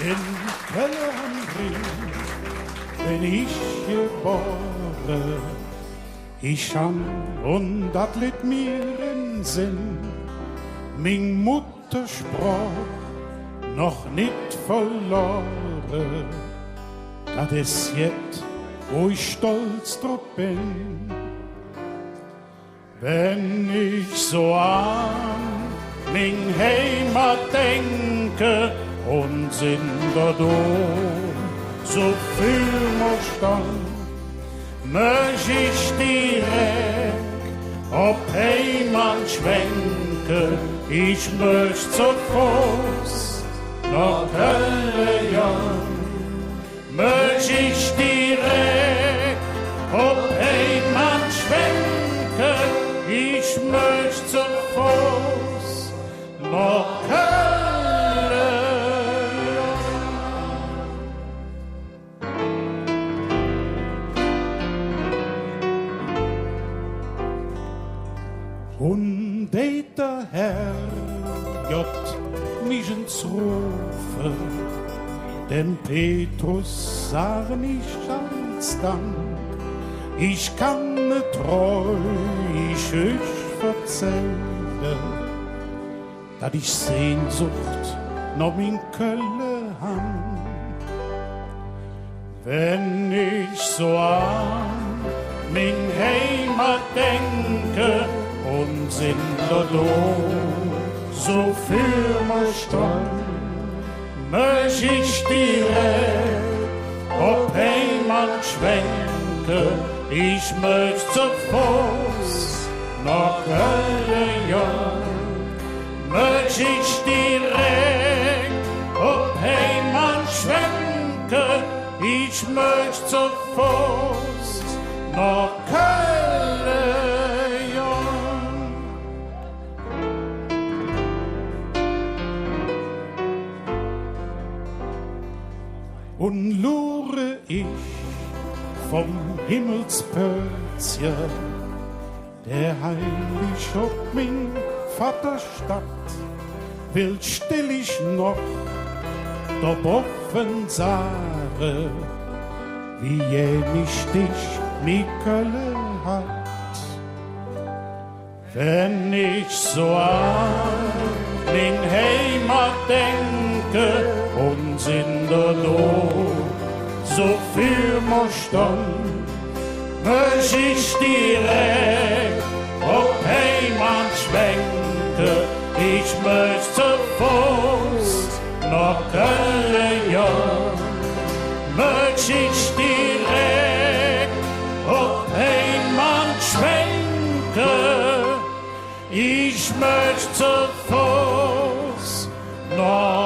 In Köln am Ring bin ich geboren. Ich han und dat lit mir in Sinn, min Muttersprach noch nicht verloren. Dat is jet, wo ich stolz drauf bin. Wenn ich so an min Heimat denke und sind dort so viel muss stand, möcht ich direkt ob Heimat schwenke. Ich möcht zu Fuß nach Köln jagen, möcht ich direkt ob Heimat schwenke. Ich möcht zu Fuß nach Köln jagen. Und der Herr jott mich ins Rufe, denn Petrus sah nicht als dann. Ich kann ne treu, ich verzähle, dat ich Sehnsucht noch in Köln han. Wenn ich so an min Heimat denke und sind dort so viel mal stand, möcht ich direkt ob Heimat schwenke. Ich möcht zu Fuß nach Köln jagen, möcht ich direkt ob Heimat schwenke. Ich möcht zu Fuß nach Köln jagen. Und lure ich vom Himmelspölzchen, der heilig ob min Vaterstadt, will still ich noch dort offen sage, wie jähnig dich mi Köln hat. Wenn ich so an min Heimat denke und sind dort so viel muss dann, möcht ich direkt ob Heimat schwenke. Ich möcht zu Fuß nach Köln jagen, möcht ich direkt ob Heimat schwenke. Ich möcht zu Fuß nach